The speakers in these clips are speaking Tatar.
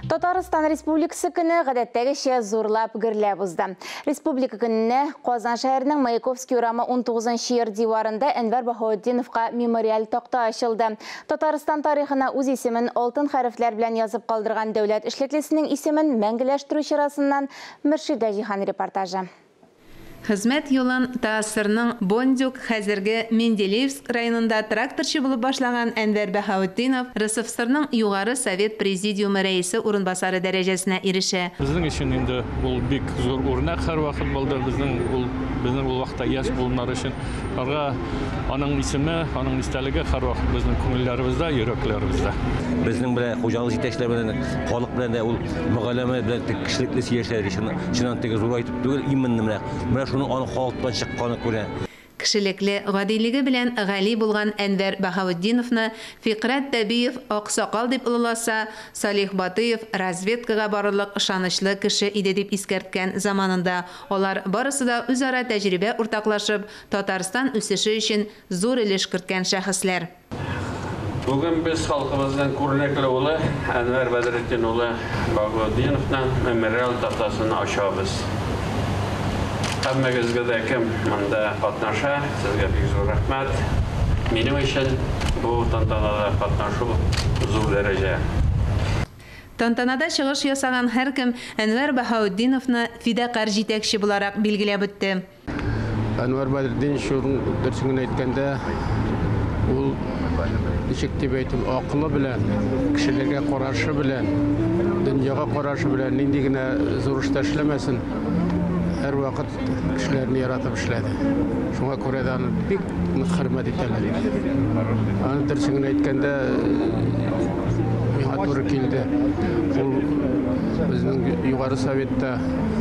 Татарстан Республикасы күні ғадаттәгіше зурлап гірләп ұзды. Республика күніне Қазан шәһәрінің Маяковский урамы 19-ші ер диварында Әнвәр Баһаутдиновқа мемориал тақта ашылды. Татарстан тарихына үз исемен алтын хәрефләр белән язып калдырган дәүләт эшлеклесенең исемен мәңгеләштерү чарасыннан Мөршидә Җиһан репортажы. Хезмәт юлын Таасырның Бондюк хәзерге Менделеевск районында тракторчы булып башлаган Әнвәр Баһаутдинов РСФСРның югары совет президиумы рәисе урынбасары дәрәҗәсенә ирешә. Безнең өчен инде ул бик зур үрнәк һәр вакыт булды. Безнең ул вакытта яшь булганнар өчен аның исеме, аның истәлеге һәр вакыт безнең күңелләребездә, йөрәкләребездә. Безнең белән хуҗалык җитәкчеләре белән, халык белән дә ул мөгаләмә белән кешелекле сөйләшәләр өчен тиге зур айтып түгел, именно менә шуның аны халыктан чыкканы күрә. Кешелекле гадилеге белән гали булган Әнвәр Баһаутдиновны Фикрат Табиев аксакал дип улыласа, Салих Батыев разведкага барырлык ышанычлы кеше иде дип искәрткән заманында. Алар барысы да үзара тәҗрибә уртаклашып, Татарстан үсеше өчен зур өлеш керткән шәхесләр. Бүген без халкыбызның күренекле улы Әнвәр Бәдретдин улы Баһаутдиновның мемориал тактасын ачабыз. Һәммәгезгә дә кем монда катнаша, сезгә бик зур рәхмәт. Минем өчен бу тантанада катнашу зур дәрәҗә. Тантанада чыгыш ясаган һәркем Әнвәр Баһаутдиновны фидакар җитәкче буларак билгеләп үтте. Әнвәр Бәдретдин шуның дөресен әйткәндә, ул ничек дип әйтим, акылы белән, кешеләргә карашы белән, дөньяга карашы белән нинди генә зур эштә эшләмәсен, һәр вакыт кешеләрне яратып эшләде. Шуңа күрә дә аны бик хөрмәт итәләр. Аны дөресен әйткәндә, миңа туры килде. Ул безнең югары советта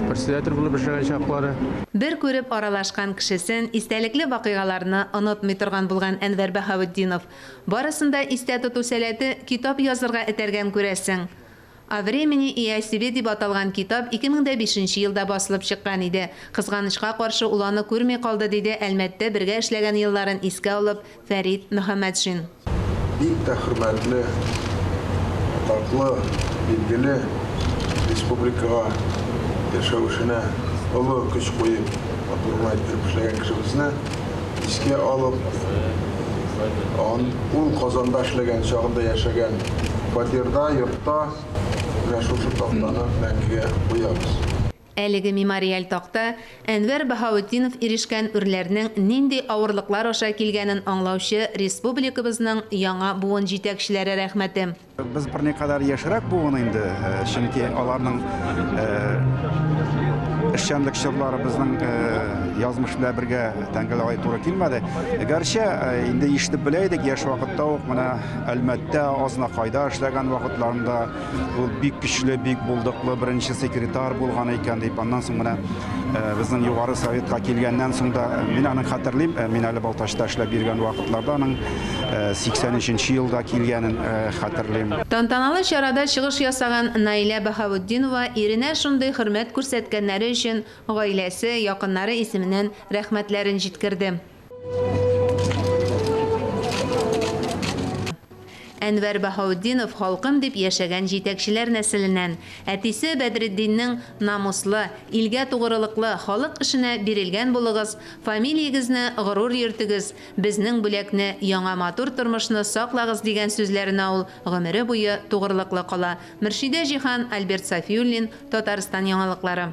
председатель булып эшләгән чаклары. Бер күреп аралашкан кешесен истәлекле вакыйгаларны онытмый торган булган Әнвәр Баһаутдинов барысында истә тоту сәләте китап язырга этәргән күрәсең. «О времени и о себе» дип аталган китап 2005 елда басылып чыккан иде. Кызганычка каршы ул аны күрми калды диде Әлмәттә бергә эшләгән елларын искә алып Фәрит Мөхәммәтшин. Бик тә хөрмәтле, татлы, билгеле республикага яшәүшенә олы көч куеп, матурлап эшләгән кешебезне искә алып, ул Казанда эшләгән чагында яшәгән фатирда, йортта шушы тактаны мәңгегә куябыз. Әлеге мемориал такта Әнвәр Баһаутдинов ирешкән үрләрнең нинди авырлыклар аша килгәнен аңлаучы республикабызның яңа буын җитәкчеләре рәхмәте. Без берникадәр яшьрәк буын инде, чөнки аларның эшчәнлек чорлары безнең язмыш белән бергә тәңгәлгә туры килмәде. Гәрчә инде ишетеп белә идек, яшь вакытта ук менә Әлмәттә Азнакайда эшләгән вакытларында ул бик көчле, бик булдыклы беренче секретарь булган икән дип, аннан соң менә безнең югары советка килгәннән соң да мин аны хәтерлим, мин әле Балтачта эшләп йөргән вакытларда аның 83 елда килгәнен хәтерлим. Тантаналы чарада чыгыш ясаган Наилә Баһаутдинова иренә шундый хөрмәт күрсәткәннәре өчен гаиләсе, якыннары исеменнән рәхмәтләрен җиткерде. Әнвәр Баһаутдинов халкым дип яшәгән җитәкчеләр нәселеннән. Әтисе Бәдретдиннең намуслы, илгә тугрылыклы, халык эшенә бирелгән булыгыз, фамилиягезне горур йөртегез, безнең бүләкне, яңа матур тормышны саклагыз дигән сүзләренә ул гомере буе тугрылыклы кала. Мөршидә Җиһан, Альберт Сафиуллин, Татарстан яңалыклары.